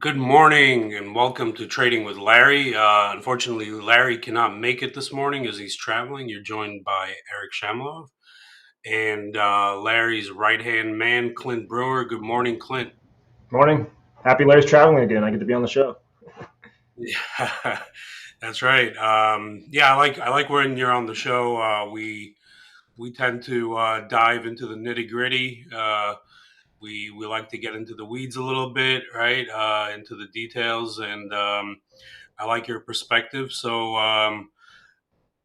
Good morning and welcome to Trading with Larry. Unfortunately, Larry cannot make it this morning as he's traveling. You're joined by Eric Shamilov and Larry's right-hand man, Clint Brewer. Good morning, Clint. Morning. Happy Larry's traveling again. I get to be on the show. Yeah, that's right. I like when you're on the show. We tend to dive into the nitty-gritty. We like to get into the weeds a little bit, right? Into the details, and I like your perspective. So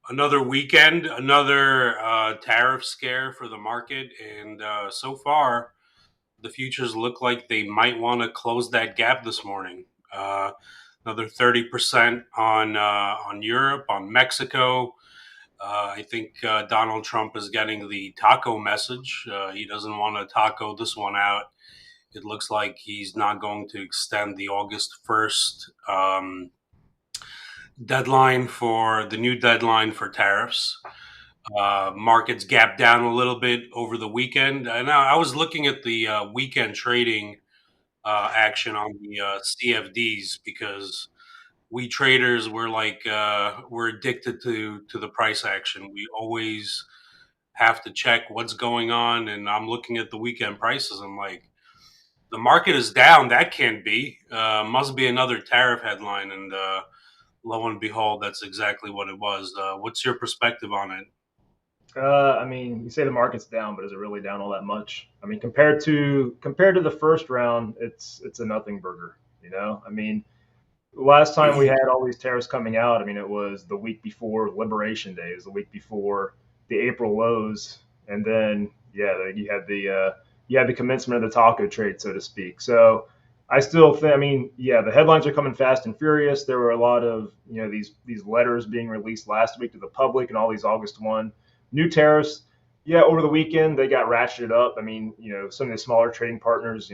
another weekend, another tariff scare for the market, and so far the futures look like they might want to close that gap this morning. Uh, Another 30% on Europe, on Mexico. I think Donald Trump is getting the taco message. He doesn't want to taco this one out. It looks like he's not going to extend the August 1st deadline for the new deadline for tariffs. Markets gapped down a little bit over the weekend. And I was looking at the weekend trading action on the CFDs because we traders we're addicted to the price action. We always have to check what's going on, and I'm looking at the weekend prices. I'm like, the market is down. That can't be. Must be another tariff headline, and lo and behold, that's exactly what it was. What's your perspective on it? You say the market's down, but is it really down all that much? I mean, compared to the first round, it's a nothing burger. Last time we had all these tariffs coming out, it was the week before Liberation Day, it was the week before the April lows, and then you had the commencement of the taco trade, so to speak. So I still think, the headlines are coming fast and furious. There were a lot of these letters being released last week to the public, and all these August 1 new tariffs. Yeah, over the weekend they got ratcheted up. Some of the smaller trading partners,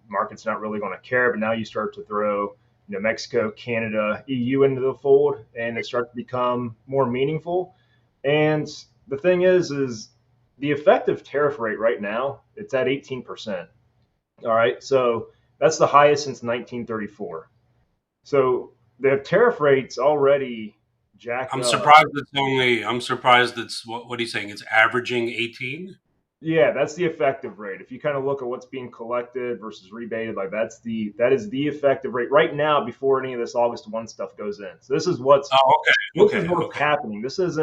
market's not really going to care, but now you start to throw Mexico, Canada, EU into the fold, and it starts to become more meaningful. And the thing is the effective tariff rate right now, it's at 18%. All right, so that's the highest since 1934. So the tariff rates already jacked I'm up. surprised it's only. I'm surprised it's what are you saying? It's averaging 18. Yeah, that's the effective rate. If you kind of look at what's being collected versus rebated, like that is the effective rate right now before any of this August 1 stuff goes in. So Oh, this is okay, what's okay. happening. This is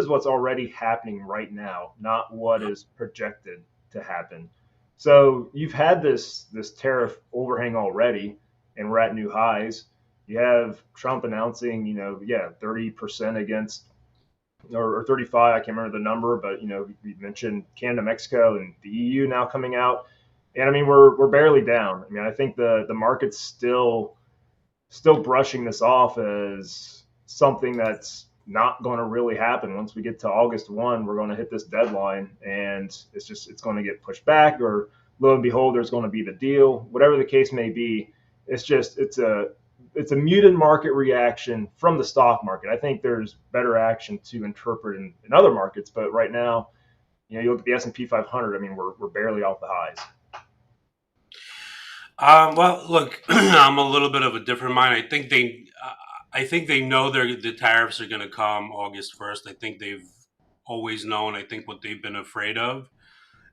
what's already happening right now, not what is projected to happen. So you've had this tariff overhang already, and we're at new highs. You have Trump announcing, 30% against or 35. I can't remember the number, but we mentioned Canada, Mexico, and the EU now coming out, and we're barely down. I think the market's still brushing this off as something that's not going to really happen. Once we get to August 1, we're going to hit this deadline, and it's going to get pushed back, or lo and behold, there's going to be the deal. Whatever the case may be, it's a muted market reaction from the stock market. I think there's better action to interpret in other markets, but right now, you look at the S&P 500. We're barely off the highs. Well, look, I'm a little bit of a different mind. I think they know the tariffs are going to come August 1st. I think they've always known. I think what they've been afraid of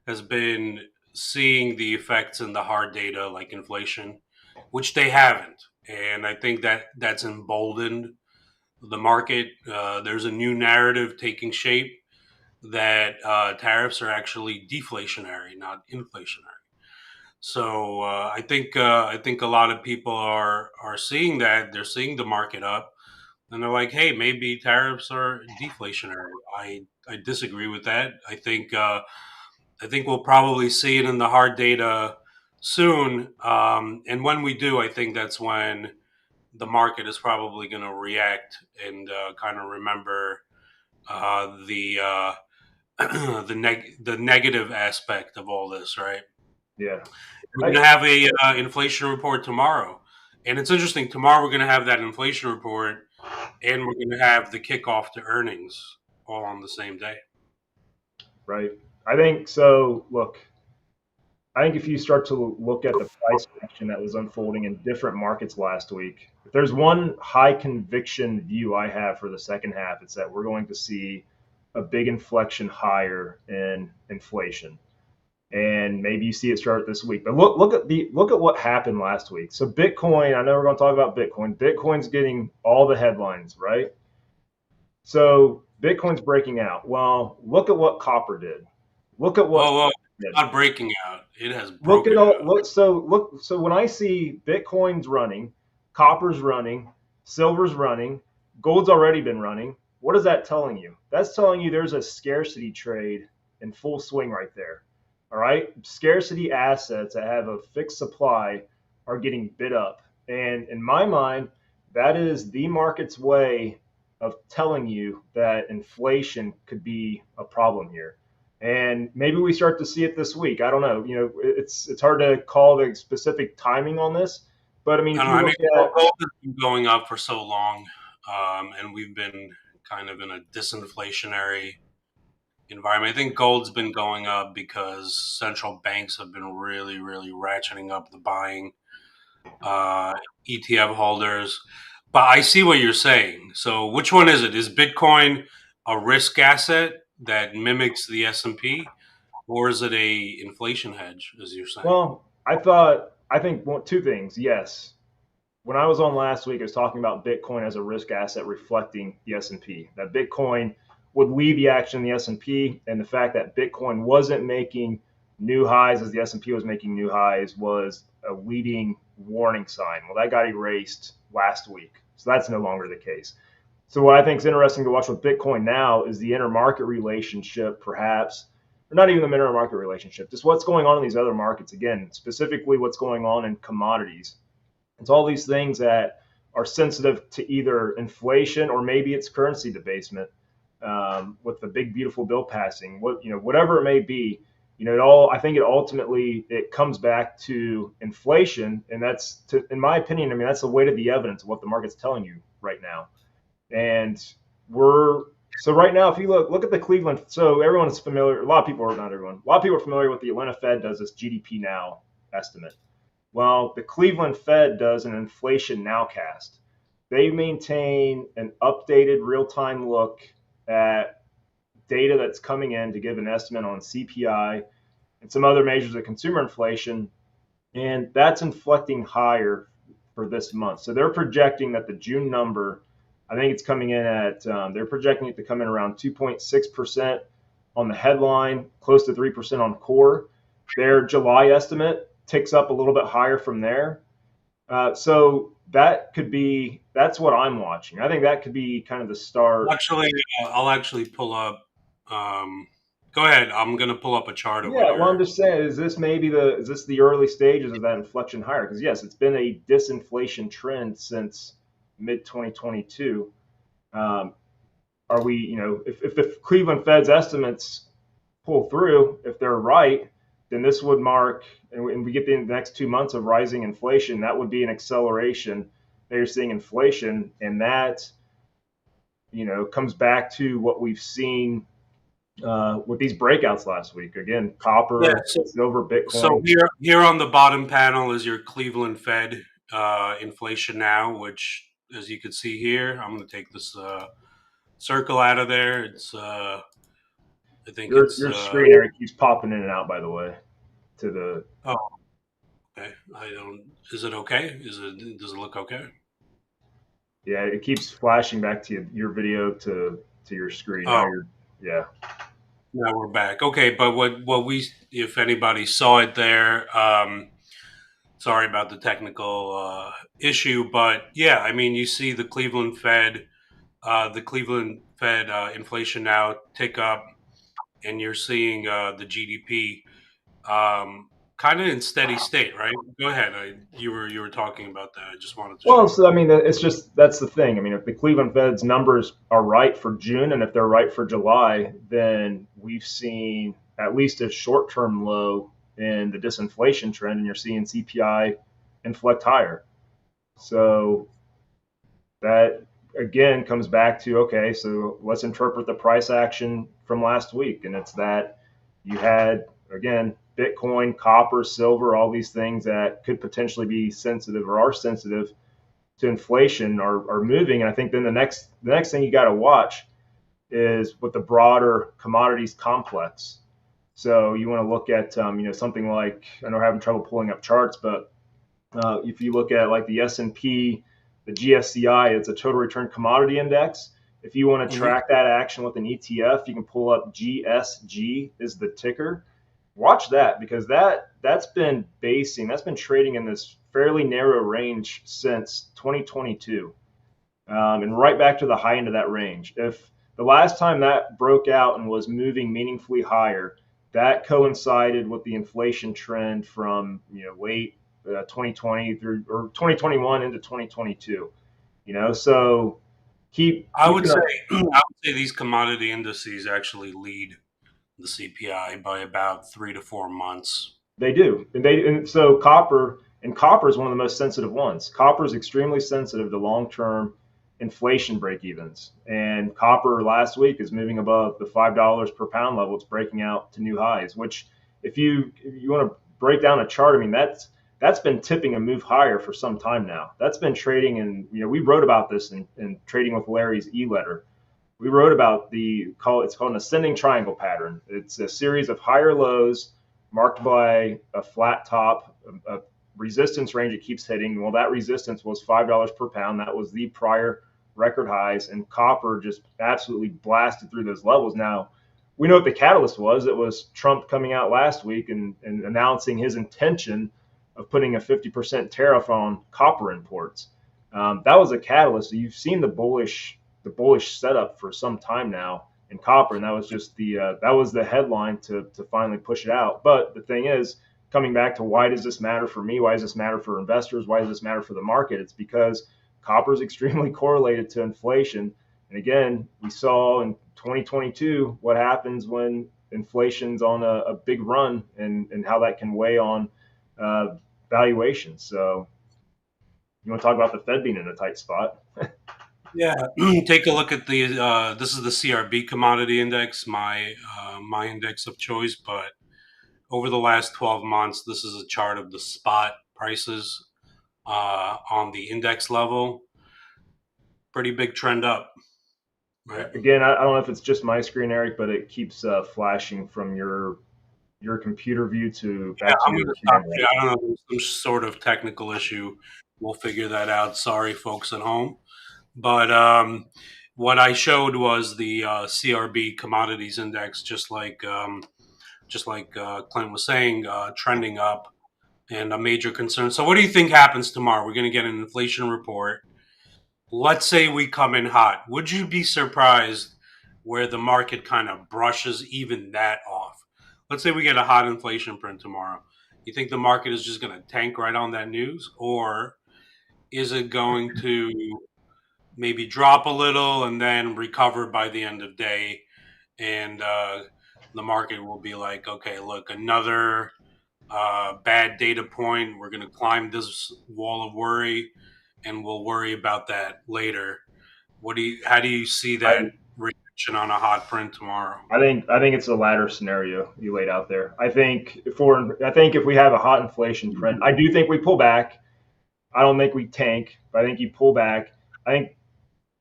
has been seeing the effects in the hard data like inflation, which they haven't. And I think that's emboldened the market. There's a new narrative taking shape that tariffs are actually deflationary, not inflationary. So I think a lot of people are seeing that. They're seeing the market up, and they're like, "Hey, maybe tariffs are deflationary." I disagree with that. I think we'll probably see it in the hard data soon. And when we do, I think that's when the market is probably going to react and kind of remember the the negative aspect of all this, right? Yeah. We're I, going to have a inflation report tomorrow, and it's interesting. Tomorrow we're going to have that inflation report, and we're going to have the kickoff to earnings all on the same day. right. I think so. Look, I think if you start to look at the price action that was unfolding in different markets last week, if there's one high conviction view I have for the second half, it's that we're going to see a big inflection higher in inflation. And maybe you see it start this week. But look at what happened last week. So Bitcoin, I know we're going to talk about Bitcoin. Bitcoin's getting all the headlines, right? So Bitcoin's breaking out. Well, look at what copper did. Look at what Whoa, did. not breaking out. It has Look at broken all out. look so when I see Bitcoin's running, copper's running, silver's running, gold's already been running, what is that telling you? That's telling you there's a scarcity trade in full swing right there. All right? Scarcity assets that have a fixed supply are getting bid up. And in my mind, that is the market's way of telling you that inflation could be a problem here. And maybe we start to see it this week. I don't know. It's hard to call the specific timing on this, but I mean, I if don't know. you I mean, look at gold has been going up for so long, and we've been kind of in a disinflationary environment. I think gold's been going up because central banks have been really, really ratcheting up the buying, uh, ETF holders. But I see what you're saying. So, which one is it? Is Bitcoin a risk asset that mimics the S&P, or is it a inflation hedge, as you're saying? well, I think two things. Yes, when I was on last week, I was talking about Bitcoin as a risk asset reflecting the S&P. That Bitcoin would lead the action in the S&P, and the fact that Bitcoin wasn't making new highs as the S&P was making new highs was a leading warning sign. Well, that got erased last week, so that's no longer the case. So what I think is interesting to watch with Bitcoin now is the intermarket relationship, perhaps, or not even the intermarket relationship, just what's going on in these other markets. Again, specifically what's going on in commodities. It's all these things that are sensitive to either inflation or maybe it's currency debasement with the big beautiful bill passing. Whatever it may be, it all. I think it ultimately it comes back to inflation, and in my opinion, I mean that's the weight of the evidence of what the market's telling you right now. And we're so right now, if you look at the Cleveland, so everyone's familiar. A lot of people are not everyone. A lot of people are familiar with the Atlanta Fed does this GDP now estimate. Well, the Cleveland Fed does an inflation nowcast. They maintain an updated real time look at data that's coming in to give an estimate on CPI and some other measures of consumer inflation. And that's inflecting higher for this month. So they're projecting that the June number, I think it's coming in at, they're projecting it to come in around 2.6% on the headline, close to 3% on core. Their July estimate ticks up a little bit higher from there. So that's what I'm watching. I think that could be kind of the start. Actually, I'll actually pull up. Go ahead. I'm going to pull up a chart of what Yeah, well, I'm you're. just saying, is this the early stages of that inflection higher? Because yes, it's been a disinflation trend since mid 2022. Um, are we, if the Cleveland Fed's estimates pull through, if they're right, then this would mark, and we get the next 2 months of rising inflation, that would be an acceleration that you're seeing inflation, and that, comes back to what we've seen with these breakouts last week. Again, Yeah. copper, So, silver, so Bitcoin. here on the bottom panel is your Cleveland Fed inflation now, which, as you can see here, I'm going to take this circle out of there. I think Your it's. your screen area keeps popping in and out, by the way. To the Oh, okay. I don't. Is it okay? Does it look okay? Yeah, it keeps flashing back to your video to your screen. Now Oh, you're yeah. now we're back. Okay, but what we, if anybody saw it there, sorry about the technical issue, but yeah, I mean, you see the Cleveland Fed inflation now tick up, and you're seeing the GDP kind of in steady state, right? Go ahead. You were talking about that. I just wanted to Well, show. so I mean, it's just that's the thing. I mean, if the Cleveland Fed's numbers are right for June, and if they're right for July, then we've seen at least a short-term low in the disinflation trend, and you're seeing CPI inflect higher. So that again comes back to okay, so let's interpret the price action from last week, and it's that you had again Bitcoin, copper, silver, all these things that could potentially be sensitive or are sensitive to inflation are moving. And I think then the next thing you got to watch is with the broader commodities complex. So you want to look at something like, I know I'm having trouble pulling up charts, but if you look at like the S&P, the GSCI, it's a total return commodity index. If you want to Mm-hmm. track that action with an ETF, you can pull up GSG is the ticker. Watch that because that's been trading in this fairly narrow range since 2022, and right back to the high end of that range. If the last time that broke out and was moving meaningfully higher, that coincided with the inflation trend from late 2020 through or 2021 into 2022. So keep I keep would an say eye. I would say these commodity indices actually lead the CPI by about 3 to 4 months. They do, and so copper is one of the most sensitive ones. Copper is extremely sensitive to long-term inflation break-evens, and copper last week is moving above the $5 per pound level. It's breaking out to new highs. Which, if you want to break down a chart, I mean that's been tipping a move higher for some time now. That's been trading, and we wrote about this in Trading with Larry's e-letter. We wrote about it's called an ascending triangle pattern. It's a series of higher lows marked by a flat top, a resistance range it keeps hitting. Well, that resistance was $5 per pound. That was the prior record highs, and copper just absolutely blasted through those levels. Now, we know what the catalyst was. It was Trump coming out last week and announcing his intention of putting a 50% tariff on copper imports. That was a catalyst. So you've seen the bullish setup for some time now in copper, and that was just the headline to finally push it out. But the thing is, coming back to why does this matter for me? Why does this matter for investors? Why does this matter for the market? It's because copper is extremely correlated to inflation. And again, we saw in 2022 what happens when inflation's on a big run and how that can weigh on uh, valuations. So you want to talk about the Fed being in a tight spot? Yeah, take a look at the. This is the CRB commodity index, my index of choice. But over the last 12 months, this is a chart of the spot prices on the index level. Pretty big trend up, right? Again, I don't know if it's just my screen, Eric, but it keeps flashing from your computer view to Yeah, back to I'm going your to stop camera. here. I don't know. There's some sort of technical issue. We'll figure that out. Sorry, folks at home. But what I showed was the CRB commodities index, just like Clint was saying, trending up and a major concern. So, what do you think happens tomorrow? We're going to get an inflation report. Let's say we come in hot. Would you be surprised where the market kind of brushes even that off? Let's say we get a hot inflation print tomorrow. You think the market is just going to tank right on that news? Or is it going to maybe drop a little and then recover by the end of day? And the market will be like, okay, look, another bad data point. We're going to climb this wall of worry, and we'll worry about that later. How do you see I, that reaction on a hot print tomorrow? I think it's the latter scenario you laid out there. I think if we have a hot inflation print, I do think we pull back. I don't think we tank, but I think you pull back. I think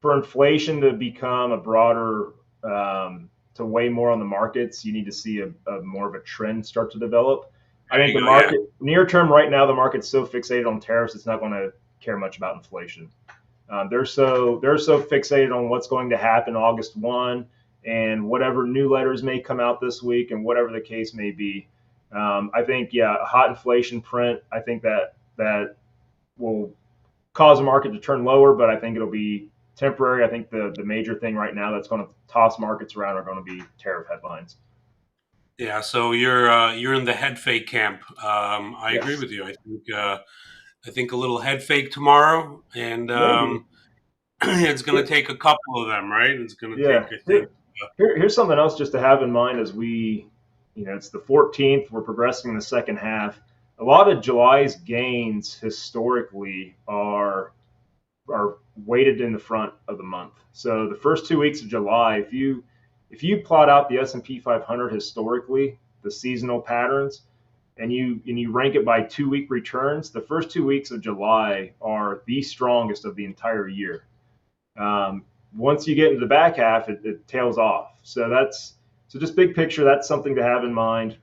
for inflation to become a broader to weigh more on the markets, you need to see a more of a trend start to develop. I There think you the go. Yeah. market near term right now, the market's so fixated on tariffs, it's not going to care much about inflation. They're so fixated on what's going to happen August 1 and whatever new letters may come out this week and whatever the case may be. I think a hot inflation print. I think that will cause the market to turn lower, but I think it'll be temporary. I think the major thing right now that's going to toss markets around are going to be tariff headlines. Yeah. So you're in the head fake camp. I agree Yes, with you. I think a little head fake tomorrow, and maybe. it's going to Here, take a couple of them, right? It's going to yeah. take, I think. Here's something else just to have in mind as it's the 14th. We're progressing in the second half. A lot of July's gains historically are weighted in the front of the month. So the first 2 weeks of July, if you plot out the S&P 500 historically, the seasonal patterns, and you rank it by 2 week returns, the first 2 weeks of July are the strongest of the entire year. Um, Once you get into the back half, it tails off. So just big picture. That's something to have in mind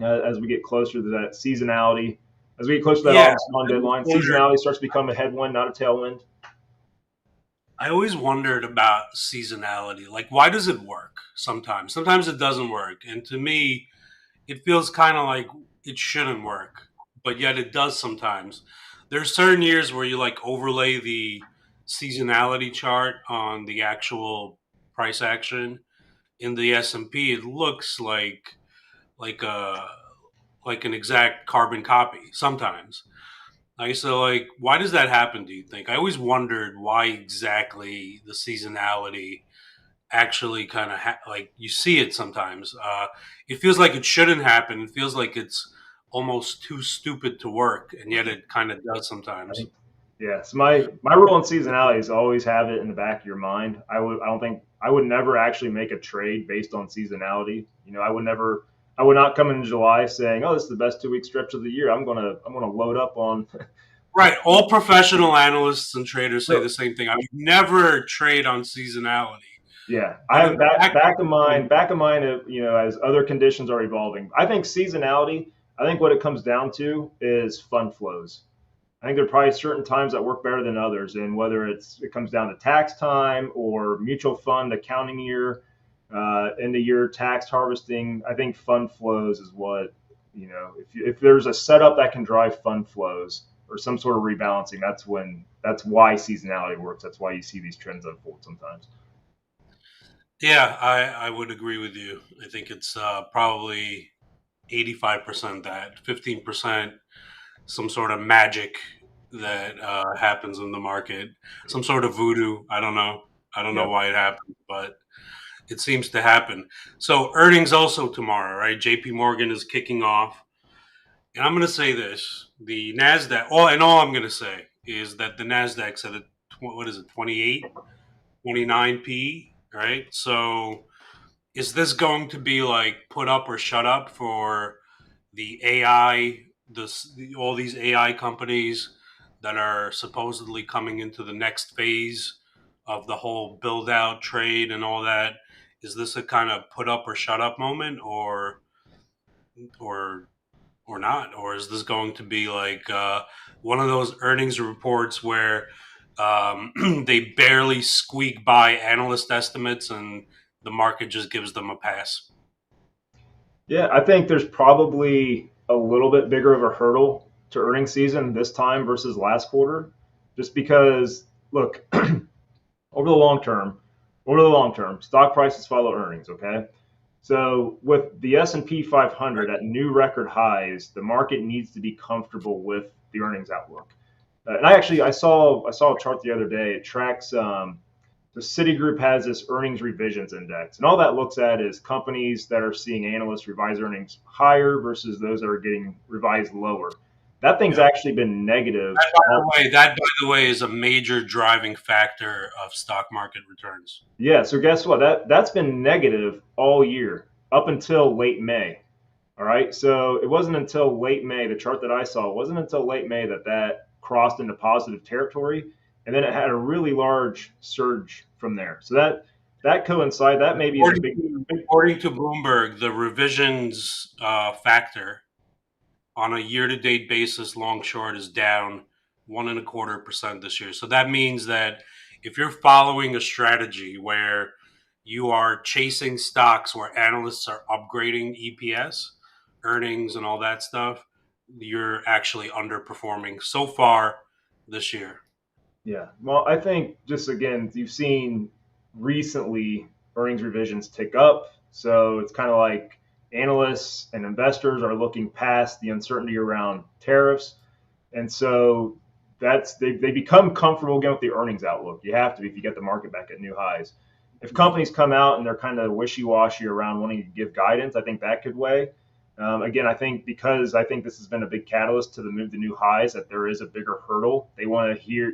as we get closer to that seasonality. As we get closer to that Yeah, August 1 I always deadline, wondered. seasonality starts to become a headwind, not a tailwind. I always wondered about seasonality. Like, why does it work sometimes? Sometimes it doesn't work, and to me, it feels kind of like it shouldn't work, but yet it does sometimes. There's certain years where you like overlay the seasonality chart on the actual price action in the S&P. It looks like a like an exact carbon copy sometimes. Like, so, like, why does that happen? Do you think? I always wondered why exactly the seasonality actually kind of like you see it sometimes. It feels like it shouldn't happen. It feels like it's almost too stupid to work, and yet it kind of does I sometimes. think, yeah. So my rule on seasonality is always have it in the back of your mind. I don't think I would never actually make a trade based on seasonality. I would not come in July saying, "Oh, this is the best 2 week stretch of the year. I'm gonna load up on." Right. All professional analysts and traders say the So same thing. I would never trade on seasonality, yeah, I but in have the back back of of my mind, mind, as other conditions are evolving. I think seasonality. I think what it comes down to is fund flows. I think there are probably certain times that work better than others, and whether it comes down to tax time or mutual fund accounting year, end of year tax harvesting. I think fund flows is what if there's a setup that can drive fund flows or some sort of rebalancing, that's why seasonality works. That's why you see these trends unfold sometimes. yeah, I would agree with you. I think it's probably 85% that, 15% some sort of magic that happens in the market, some sort of voodoo. I don't know. I don't know Yep. why it happened, but it seems to happen. So earnings also tomorrow, right? J.P. Morgan is kicking off, and I'm going to say this: the Nasdaq. All I'm going to say is that the Nasdaq's at what is it, 28, 29 p, right? So is this going to be like put up or shut up for the AI, all these AI companies that are supposedly coming into the next phase of the whole build out trade and all that? Is this a kind of put up or shut up moment, or or not? Or is this going to be like one of those earnings reports where they barely squeak by analyst estimates and the market just gives them a pass? Yeah, I think there's probably a little bit bigger of a hurdle to earnings season this time versus last quarter, just because look, over the long term, stock prices follow earnings. Okay, so with the S&P 500 at new record highs, the market needs to be comfortable with the earnings outlook. And I saw a chart the other day. It tracks the Citigroup has this earnings revisions index, and all that looks at is companies that are seeing analysts revise earnings higher versus those that are getting revised lower. That thing's Yeah. actually been negative. That by the way is a major driving factor of stock market returns. Yeah, so guess what? That's been negative all year up until late May. All right, so it wasn't until late May, the chart that I saw, it wasn't until late May that crossed into positive territory, and then it had a really large surge from there. So that coincide that maybe is a big. According to Bloomberg, the revisions factor on a year-to-date basis, long short is down 1.25% this year. So that means that if you're following a strategy where you are chasing stocks where analysts are upgrading EPS, earnings, and all that stuff, you're actually underperforming so far this year. Yeah. Well, I think just again, you've seen recently earnings revisions tick up. So it's kind of like analysts and investors are looking past the uncertainty around tariffs. And so they become comfortable again with the earnings outlook. You have to be if you get the market back at new highs. If companies come out and they're kind of wishy washy around wanting to give guidance, I think that could weigh. Again, I think because I think this has been a big catalyst to the move to new highs, that there is a bigger hurdle. They want to hear,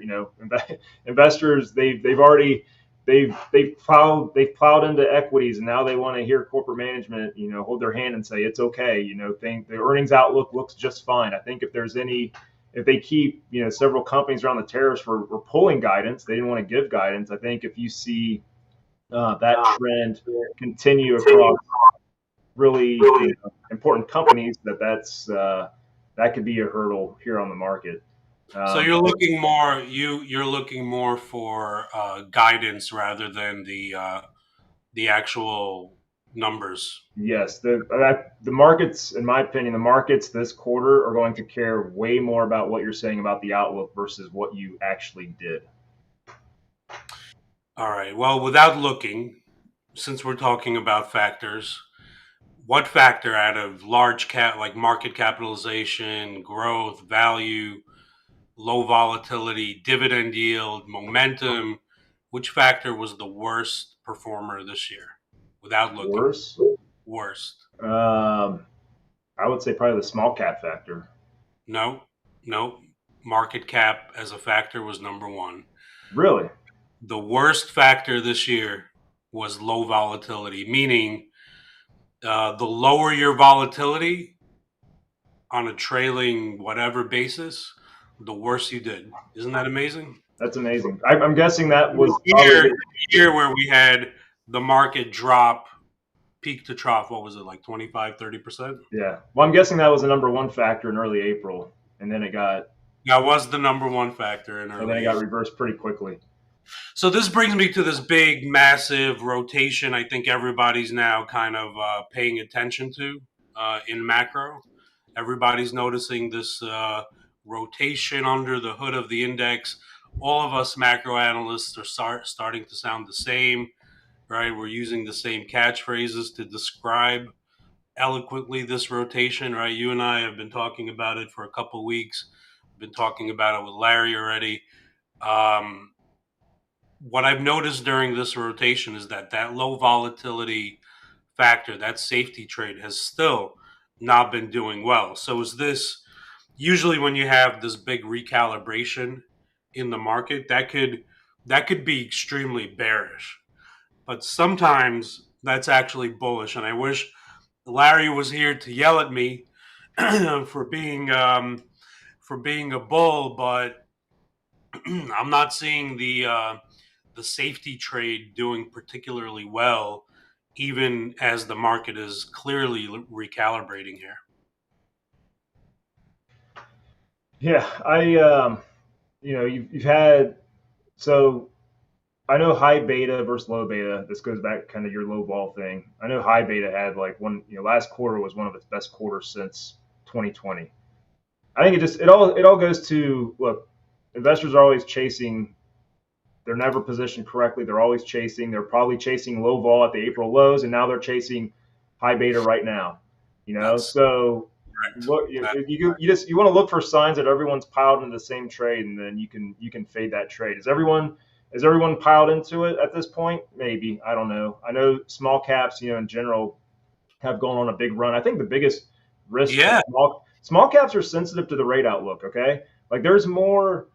investors. They've already they've plowed into equities, and now they want to hear corporate management, hold their hand and say it's okay. Think the earnings outlook looks just fine. I think if they keep several companies around the tariffs were pulling guidance, they didn't want to give guidance. I think if you see that trend continue across really important companies, that could be a hurdle here on the market. So you're looking more for guidance rather than the actual numbers. Yes, the markets, in my opinion, the markets this quarter are going to care way more about what you're saying about the outlook versus what you actually did. All right. Well, without looking, since we're talking about factors, what factor out of large cap like market capitalization, growth, value, low volatility, dividend yield, momentum, which factor was the worst performer this year? Without looking, Worse, worst. I would say probably the small cap factor. No, no. Market cap as a factor was number one. Really? The worst factor this year was low volatility, meaning the lower your volatility on a trailing whatever basis, the worse you did. Isn't that amazing? That's amazing. I'm guessing that was probably Year, year where we had the market drop peak to trough, what was it, like 25, 30%? yeah. Well, I'm guessing that was the number one factor in early April, and then it got That was the number one factor in and then it early got April. reversed pretty quickly. So this brings me to this big, massive rotation. I think everybody's now kind of paying attention to in macro. Everybody's noticing this rotation under the hood of the index. All of us macro analysts are starting to sound the same, right? We're using the same catchphrases to describe eloquently this rotation, right? You and I have been talking about it for a couple of weeks. Been talking about it with Larry already. Um, what I've noticed during this rotation is that low volatility factor, that safety trade, has still not been doing well. So is this usually when you have this big recalibration in the market, that could be extremely bearish, but sometimes that's actually bullish. And I wish Larry was here to yell at me for being a bull, but I'm not seeing the safety trade doing particularly well, even as the market is clearly recalibrating here. Yeah, you've had so I know high beta versus low beta. This goes back kind of your low vol thing. I know high beta had like last quarter was one of its best quarters since 2020. I think it all goes to look, investors are always chasing. They're never positioned correctly. They're always chasing. They're probably chasing low vol at the April lows, and now they're chasing high beta right now. That's So correct. look, you want to look for signs that everyone's piled into the same trade, and then you can fade that trade. Is everyone piled into it at this point? Maybe, I don't know. I know small caps, in general, have gone on a big run. I think the biggest risk for Yeah. small caps are sensitive to the rate outlook. Okay, like there's more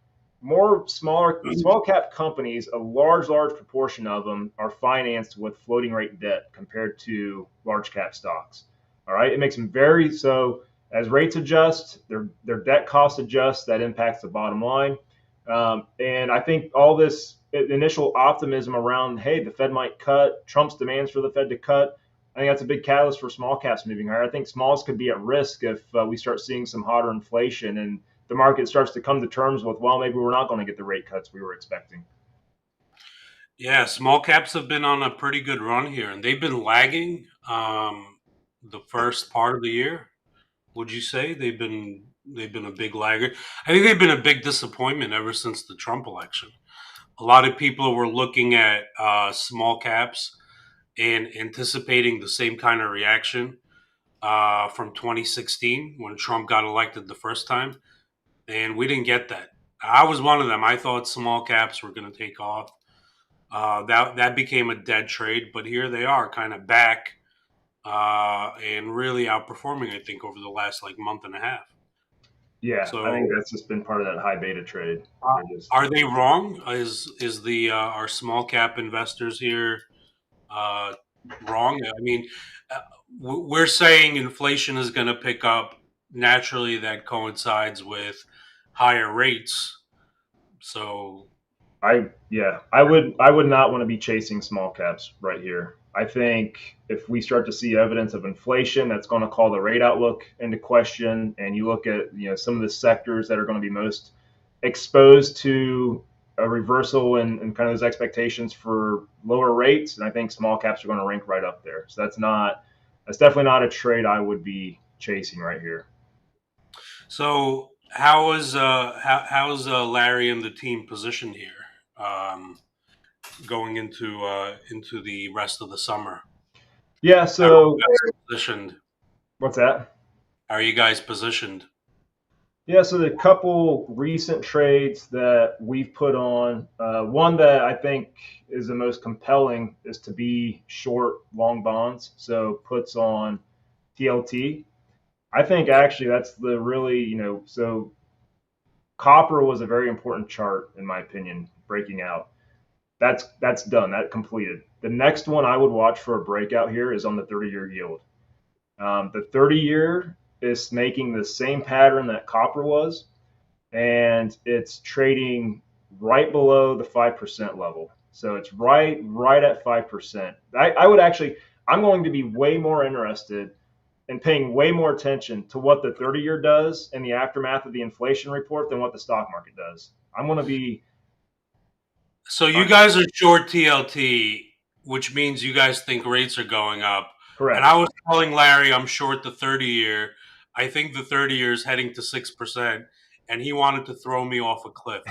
small cap companies. A large proportion of them are financed with floating rate debt compared to large cap stocks. All right, it makes them very so as rates adjust, their debt costs adjust. That impacts the bottom line. And I think all this initial optimism around, hey, the Fed might cut, Trump's demands for the Fed to cut, I think that's a big catalyst for small caps moving higher. I think smalls could be at risk if we start seeing some hotter inflation and the market starts to come to terms with, well, maybe we're not going to get the rate cuts we were expecting. Yeah, small caps have been on a pretty good run here, and they've been lagging the first part of the year. Would you say they've been a big laggard? I think they've been a big disappointment ever since the Trump election. A lot of people were looking at small caps and anticipating the same kind of reaction from 2016 when Trump got elected the first time, and we didn't get that. I was one of them. I thought small caps were going to take off. That became a dead trade, but here they are, kind of back and really outperforming. I think over the last like month and a half. Yeah, I think So that's just been part of that high beta trade. uh, They're just are they wrong? Is the our small cap investors here uh, wrong? I mean, uh, we're saying inflation is going to pick up naturally. That coincides with higher rates. So, I would not want to be chasing small caps right here. I think if we start to see evidence of inflation, that's going to call the rate outlook into question. And you look at some of the sectors that are going to be most exposed to a reversal and kind of those expectations for lower rates, and I think small caps are going to rank right up there. So that's definitely not a trade I would be chasing right here. so how's Larry and the team positioned here, going into the rest of the summer? Yeah. How are you So guys positioned? what's that? How are you guys positioned? Yeah, so the couple recent trades that we've put on, one that I think is the most compelling is to be short long bonds. So puts on TLT. I think actually that's the really, so copper was a very important chart in my opinion, breaking out. That's done. That completed. The next one I would watch for a breakout here is on the 30-year yield. The 30-year is making the same pattern that copper was, and it's trading right below the 5% level. So it's right at 5%. I would actually, I'm going to be way more interested in paying way more attention to what the 30-year does in the aftermath of the inflation report than what the stock market does. I'm going to be So you guys are short TLT, which means you guys think rates are going up. And I correct. was telling Larry I'm short the 30-year. I think the 30-year is heading to 6%, and he wanted to throw me off a cliff.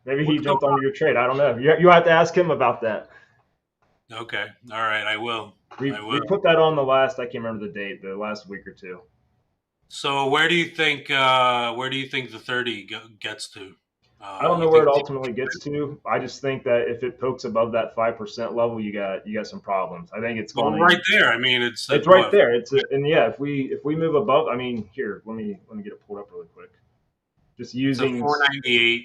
Maybe he What's going jumped on your trade. I don't know. You have to ask him about that. on? Okay. All right, I will. I We will. put that on the last. I can't remember the date. The last week or two. So where do you think the 30 gets to? I don't know You where think it ultimately gets to. I just think that if it pokes above that 5% level, you got some problems. I think it's well going right to. there. I mean, it's It's right what there. And yeah, if we move above, I mean, here, let me get it pulled up really quick. Just it's a using 498.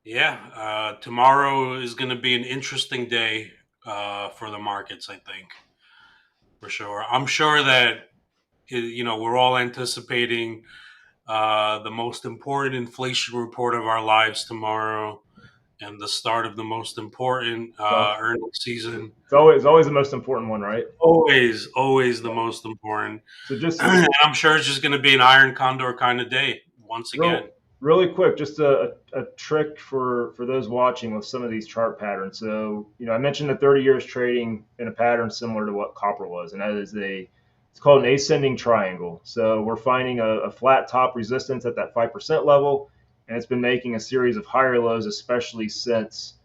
Yeah, tomorrow is going to be an interesting day for the markets. I think for sure. I'm sure that we're all anticipating the most important inflation report of our lives tomorrow, and the start of the most important so earnings season. it's always the most important one, right? Always the most important. So just And I'm sure it's just going to be an iron condor kind of day once again. really quick, just a trick for those watching with some of these chart patterns. So I mentioned the 30 years trading in a pattern similar to what copper was, and that is it's called an ascending triangle. So we're finding a flat top resistance at that 5% level, and it's been making a series of higher lows, especially since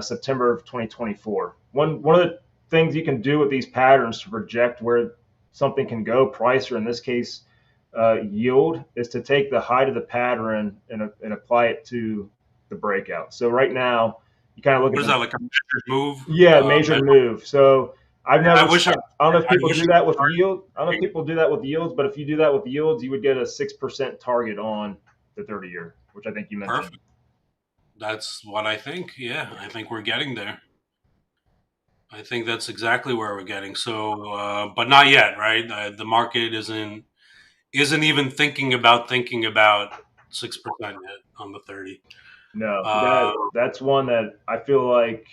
September of 2024. One of the things you can do with these patterns to project where something can go, price, or in this case yield, is to take the height of the pattern and apply it to the breakout. So right now, you kind of look What at is the that, like a measured move? measured move. So I've I never, wish I, I don't know if I people wish do I that could with yield. I don't know if start. people do that with yields, but if you do that with yields, you would get a 6% target on the 30-year, which I think you mentioned. Perfect. That's what I think. Yeah, I think we're getting there. I think that's exactly where we're getting. So, but not yet, right? The market isn't even thinking about 6% yet on the 30. No, Uh, that's one that I feel like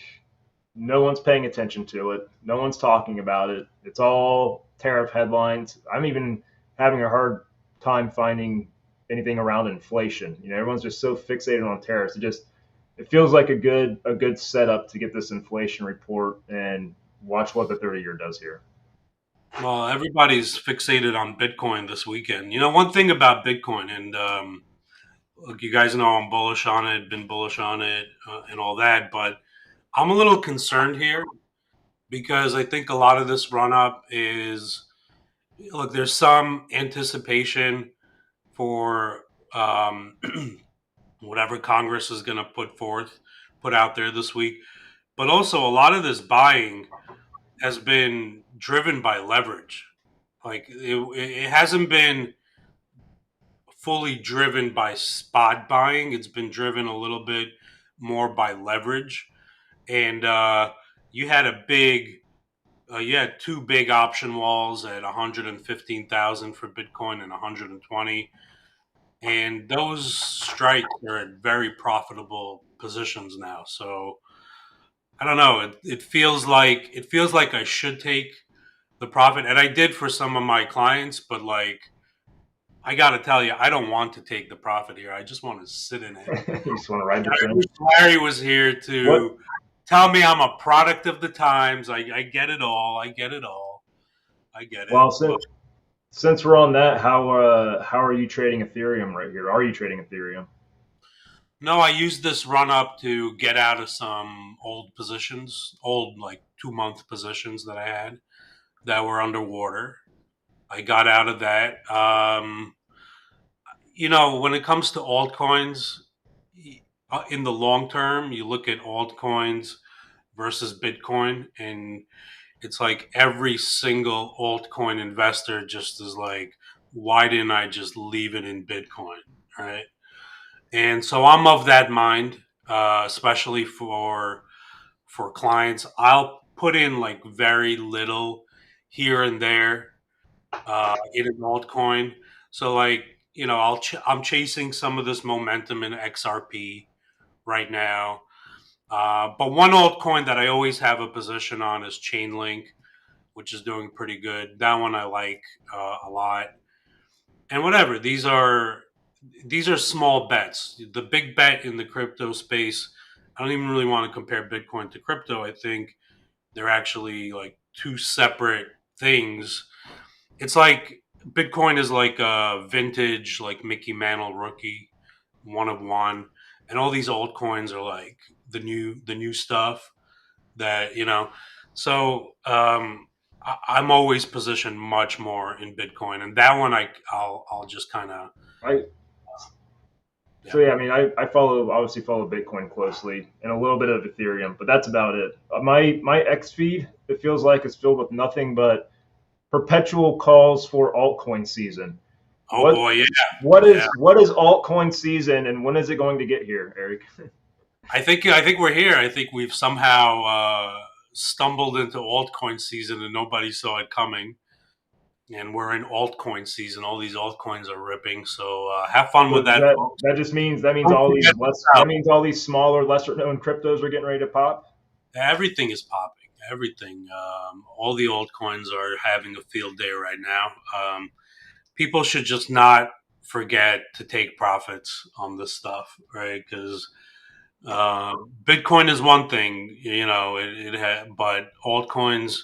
no one's paying attention to it. No one's talking about it. It's all tariff headlines. I'm even having a hard time finding anything around inflation. Everyone's just so fixated on tariffs. It feels like a good setup to get this inflation report and watch what the 30-year does here. well, everybody's fixated on Bitcoin this weekend. One thing about Bitcoin, and look, you guys know I'm bullish on it, been bullish on it, and all that, but I'm a little concerned here because I think a lot of this run up is, look, there's some anticipation for whatever Congress is going to put out there this week. But also, a lot of this buying has been driven by leverage. Like it hasn't been. fully driven by spot buying. It's been driven a little bit more by leverage. And you had a big, you had two big option walls at 115,000 for Bitcoin and 120, and those strikes are at very profitable positions now. So I don't know. It feels like I should take the profit, and I did for some of my clients, but like I got to tell you, I don't want to take the profit here. I just want to sit in it. You just want to ride the I train. wish Larry was here What? to tell me I'm a product of the times. I get it all. I get it all. I get it. Well, But since we're on that, how are you trading Ethereum right here? Are you trading Ethereum? no, I used this run up to get out of some old positions, old like 2 month positions that I had that were underwater. I got out of that. When it comes to altcoins, in the long term, you look at altcoins versus Bitcoin, and it's like every single altcoin investor just is like, why didn't I just leave it in Bitcoin? Right. And so I'm of that mind, especially for clients. I'll put in like very little here and there in an altcoin. So like I'm chasing some of this momentum in XRP right now. But one altcoin that I always have a position on is Chainlink, which is doing pretty good. That one I like a lot. And whatever, these are small bets. The big bet in the crypto space, I don't even really want to compare Bitcoin to crypto. I think they're actually like two separate things. It's like Bitcoin is like a vintage, like Mickey Mantle rookie, one of one, and all these altcoins are like the new stuff that So I'm always positioned much more in Bitcoin, and that one I'll just kind of I yeah. So yeah, I mean, I obviously follow Bitcoin closely and a little bit of Ethereum, but that's about it. My X feed, it feels like it's filled with nothing but perpetual calls for altcoin season. Oh What boy, yeah, what yeah. is what is altcoin season, and when is it going to get here, Eric? I think we're here. I think we've somehow stumbled into altcoin season, and nobody saw it coming. And we're in altcoin season. All these altcoins are ripping. So have fun So with does that, that folks. that just means that means Don't all forget these this less that out. means all these smaller, lesser known cryptos are getting ready to pop? Everything is popping. Everything. All the altcoins are having a field day right now. People should just not forget to take profits on this stuff, right? Because Bitcoin is one thing, but altcoins,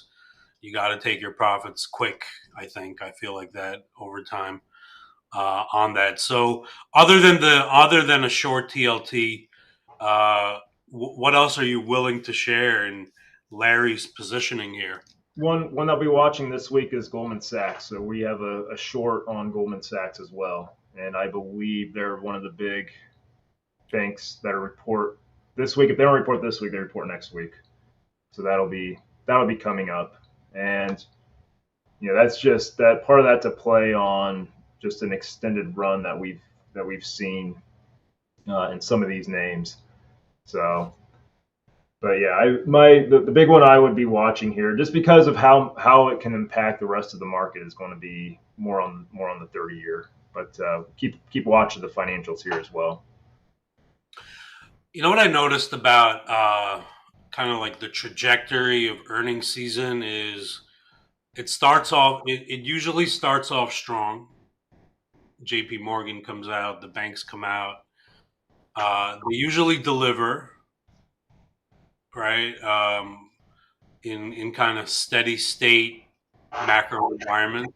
you got to take your profits quick. I feel like that over time on that. So other than a short TLT, what else are you willing to share in Larry's positioning here? One I'll be watching this week is Goldman Sachs. So we have a short on Goldman Sachs as well, and I believe they're one of the big banks that report this week. If they don't report this week, they report next week. So that'll be coming up, and that's just that part of that to play on just an extended run that we've seen in some of these names. So, but yeah, the big one I would be watching here, just because of how it can impact the rest of the market, is going to be more on the 30 year. But keep watching the financials here as well. You know what I noticed about kind of like the trajectory of earnings season is it usually starts off strong. JP Morgan comes out, the banks come out. They usually deliver, right? In kind of steady state macro environment.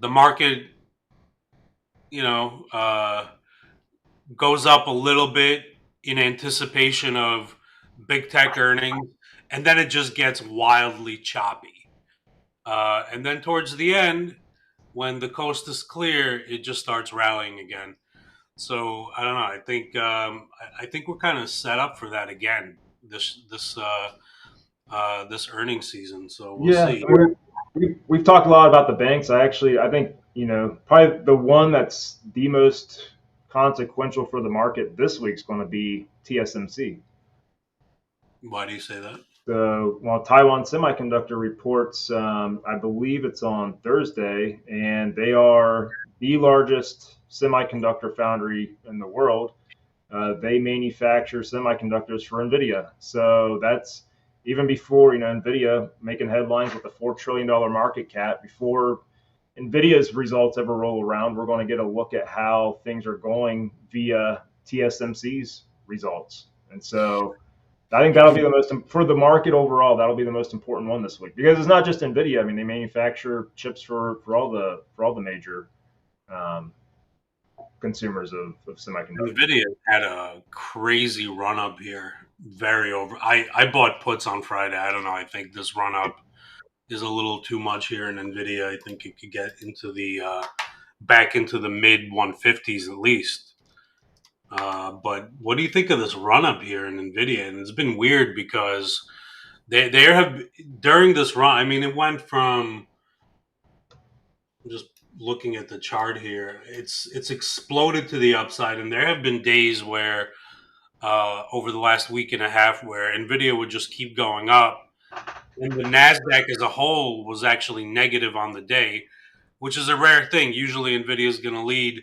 The market, you know, uh, goes up a little bit in anticipation of big tech earnings, and then it just gets wildly choppy. And then towards the end, when the coast is clear, it just starts rallying again. So I don't know. I think we're kind of set up for that again this earnings season. So we'll Yeah, see. we've talked a lot about the banks. I think probably the one that's the most consequential for the market this week is going to be TSMC. Why do you say that? So, well, Taiwan Semiconductor reports, I believe it's on Thursday, and they are the largest semiconductor foundry in the world. They manufacture semiconductors for Nvidia. So that's even before, Nvidia making headlines with a $4 trillion market cap. Before Nvidia's results ever roll around, we're going to get a look at how things are going via TSMC's results. And so I think that'll be the most for the market overall. That'll be the most important one this week because it's not just Nvidia. I mean, they manufacture chips for all the major um, consumers of semiconductors. Nvidia had a crazy run up here. Very over. I bought puts on Friday. I don't know. I think this run up is a little too much here in Nvidia. I think it could get into the back into the mid 150s at least. But what do you think of this run up here in Nvidia? And it's been weird because they have during this run. I mean, it went from I'm just looking at the chart here. It's exploded to the upside, and there have been days where over the last week and a half where Nvidia would just keep going up, and the Nasdaq as a whole was actually negative on the day, which is a rare thing. Usually, Nvidia is going to lead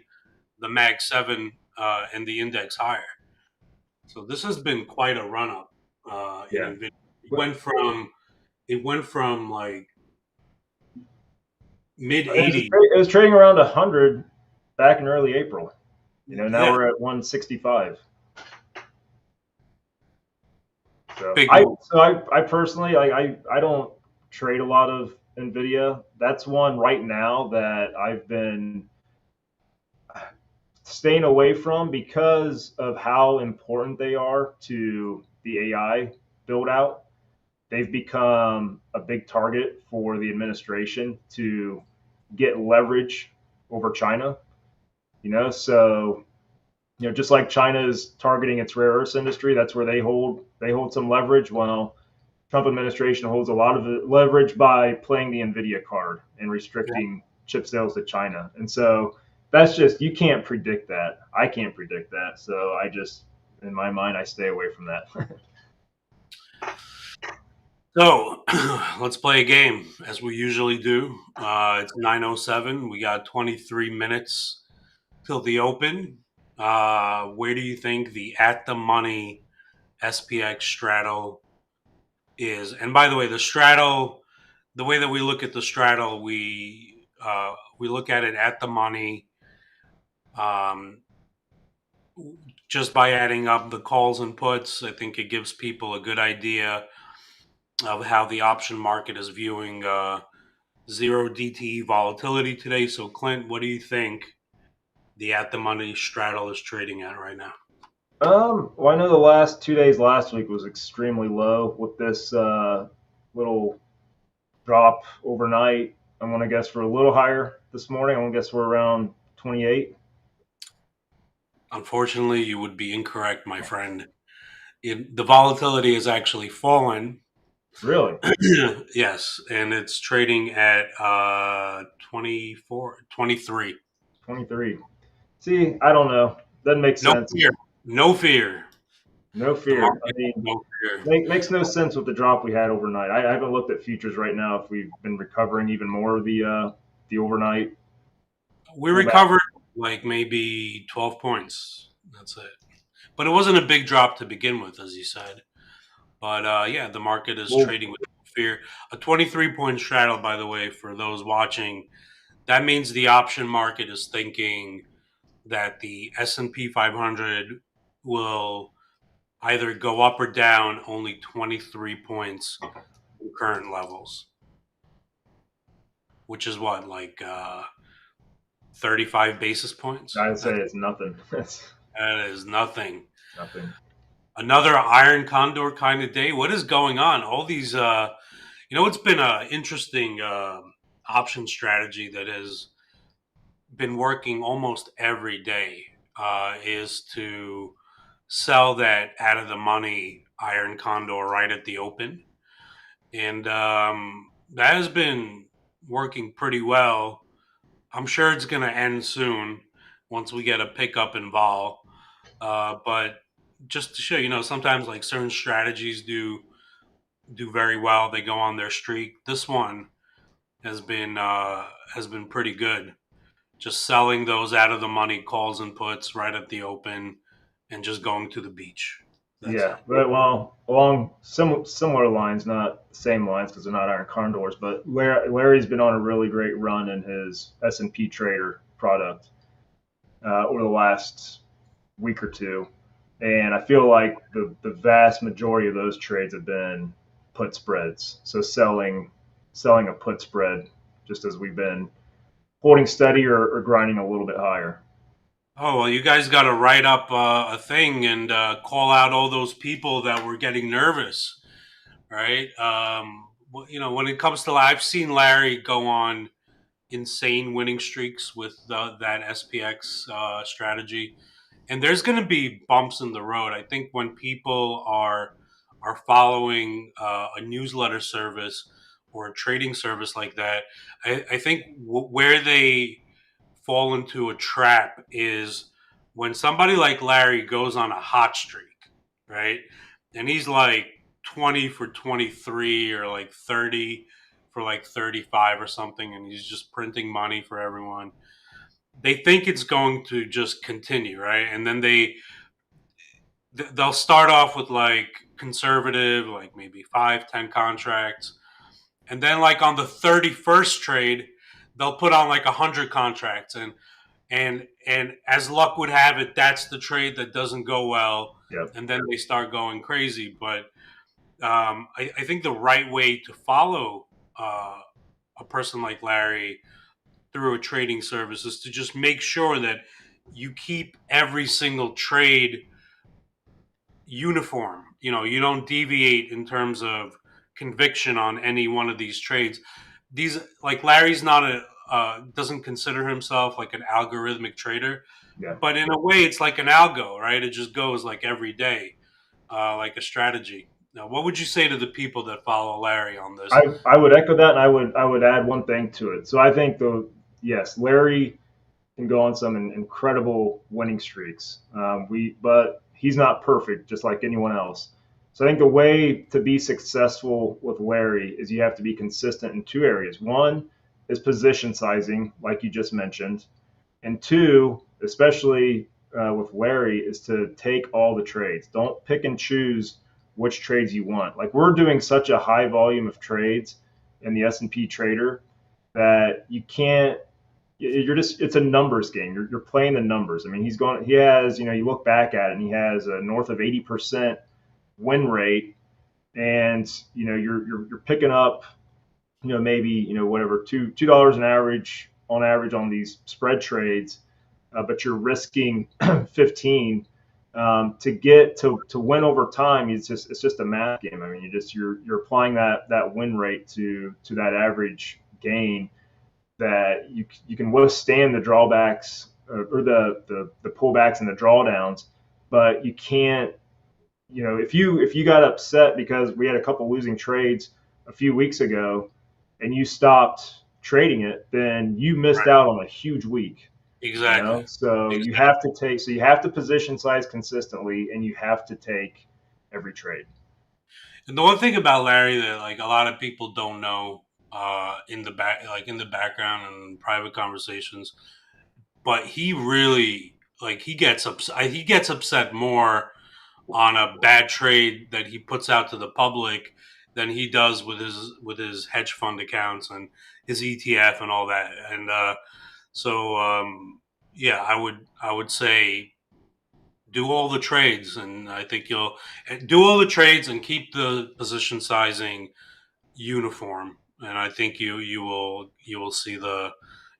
the Mag 7 and the index higher. So this has been quite a run up in Yeah. Nvidia. It Well, went from like mid It was, 80s. it was trading around 100 back in early April. Now Yeah, we're at 165. So big I move. so I personally I don't trade a lot of Nvidia. That's one right now that I've been staying away from because of how important they are to the AI build out. They've become a big target for the administration to get leverage over China. So just like China is targeting its rare earths industry, that's where they hold some leverage. Well, Trump administration holds a lot of leverage by playing the Nvidia card and restricting chip sales to China. And so that's just you can't predict that. I can't predict that. So I just in my mind I stay away from that. So let's play a game as we usually do. It's 9:07. We got 23 minutes till the open. Where do you think the at the money SPX straddle is? And by the way, the straddle, the way that we look at the straddle, we look at it at the money, um, just by adding up the calls and puts. I think it gives people a good idea of how the option market is viewing zero DTE volatility today. So, Clint, what do you think the at the money straddle is trading at right now? Well, I know the last 2 days last week was extremely low with this little drop overnight. I'm gonna guess we're a little higher this morning. I'm gonna guess we're around 28. Unfortunately, you would be incorrect, my friend. The volatility has actually fallen. Really? Yes, and it's trading at 24, 23. 23. See, I don't know. Doesn't make No sense. fear. No fear. No The fear. I market, mean, no fear. makes no sense with the drop we had overnight. I haven't looked at futures right now if we've been recovering even more of the overnight We pullback. recovered like maybe 12 points. That's it. But it wasn't a big drop to begin with, as you said. But yeah, the market is Well, trading with fear. A 23-point straddle, by the way, for those watching, that means the option market is thinking that the S&P 500 will either go up or down only 23 points from current levels, which is what, like 35 basis points? I'd say it's nothing. It's That is nothing. nothing. Another iron condor kind of day. What is going on? All these, it's been an interesting option strategy that has been working almost every day. Is to sell that out of the money iron condor right at the open, and that has been working pretty well. I'm sure it's going to end soon once we get a pickup in vol. But just to show, sometimes like certain strategies do very well. They go on their streak. This one has been has been pretty good. Just selling those out of the money calls and puts right at the open, and just going to the beach. That's Yeah, it. but well, along similar lines, not the same lines because they're not iron condors, but Larry's been on a really great run in his S&P Trader product over the last week or two, and I feel like the vast majority of those trades have been put spreads. So selling a put spread, just as we've been holding steady or grinding a little bit higher. Oh well, you guys got to write up a thing and call out all those people that were getting nervous, right? When it comes to, I've seen Larry go on insane winning streaks with that SPX strategy, and there's going to be bumps in the road. I think when people are following a newsletter service or a trading service like that, I think where they fall into a trap is when somebody like Larry goes on a hot streak, right? And he's like 20 for 23 or like 30 for like 35 or something, and he's just printing money for everyone. They think it's going to just continue, right? And then they'll start off with like conservative, like maybe 5, 10 contracts, and then like on the 31st trade, they'll put on like 100 contracts, and as luck would have it, that's the trade that doesn't go well, Yep. and then they start going crazy. But I think the right way to follow a person like Larry through a trading service is to just make sure that you keep every single trade uniform. You don't deviate in terms of conviction on any one of these trades. These, like, Larry's not a doesn't consider himself like an algorithmic trader, Yeah. but in a way, it's like an algo, right? It just goes like every day, like a strategy. Now, what would you say to the people that follow Larry on this? I would echo that, and I would add one thing to it. So I think yes, Larry can go on some incredible winning streaks. But he's not perfect, just like anyone else. So I think the way to be successful with Larry is you have to be consistent in two areas. One is position sizing, like you just mentioned, and two, especially with Larry, is to take all the trades. Don't pick and choose which trades you want. Like we're doing such a high volume of trades in the S&P Trader that you can't. You're just it's a numbers game. You're playing the numbers. I mean, he has you look back at it and he has a north of 80% win rate, and you're picking up maybe whatever $2 an average on these spread trades, but you're risking 15 to get to win over time. It's just a math game. I mean, you're applying that win rate to that average gain that you can withstand the drawbacks or the pullbacks and the drawdowns, but you can't. If you got upset because we had a couple losing trades a few weeks ago and you stopped trading it, then you missed Right. out on a huge week. Exactly. So you have to position size consistently, and you have to take every trade. And the one thing about Larry that like a lot of people don't know in the in the background and private conversations, but he really like he gets upset more on a bad trade that he puts out to the public than he does with his hedge fund accounts and his ETF and all that. And so yeah, I would say do all the trades, and I think you'll do all the trades and keep the position sizing uniform. And I think you will see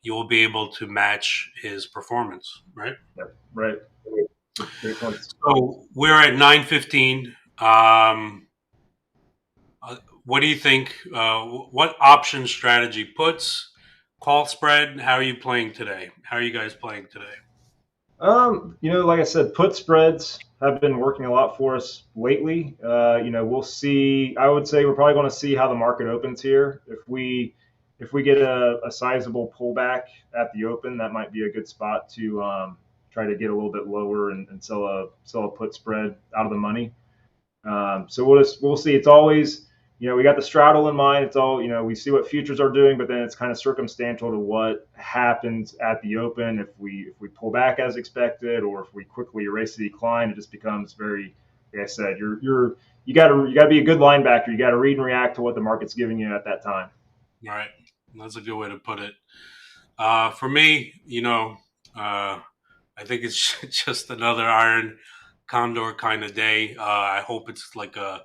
you will be able to match his performance, right? Yep, right. Great points. So we're at 9:15. What do you think? What option strategy puts call spread? How are you playing today? How are you guys playing today? Like I said, put spreads have been working a lot for us lately. We'll see. I would say we're probably going to see how the market opens here. If we if we get a sizable pullback at the open, that might be a good spot to try to get a little bit lower and sell a put spread out of the money. So we'll see. It's always, we got the straddle in mind. It's all, we see what futures are doing, but then it's kind of circumstantial to what happens at the open. If we pull back as expected, or if we quickly erase the decline, it just becomes very, like I said, you got to be a good linebacker. You got to read and react to what the market's giving you at that time. All right, that's a good way to put it. For me, I think it's just another iron condor kind of day. I hope it's like a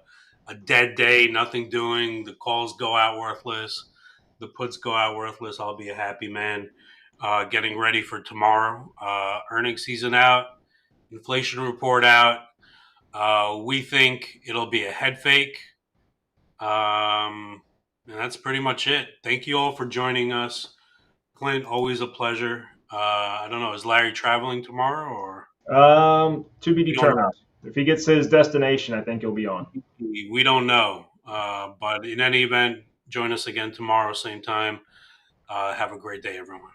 dead day, nothing doing. The calls go out worthless, the puts go out worthless. I'll be a happy man. Getting ready for tomorrow. Earnings season out, inflation report out. We think it'll be a head fake. And that's pretty much it. Thank you all for joining us. Clint, always a pleasure. I don't know, is Larry traveling tomorrow or To be we don't determined. If he gets to his destination, I think he'll be on. know. We don't know. But in any event, join us again tomorrow, same time. Have a great day, everyone.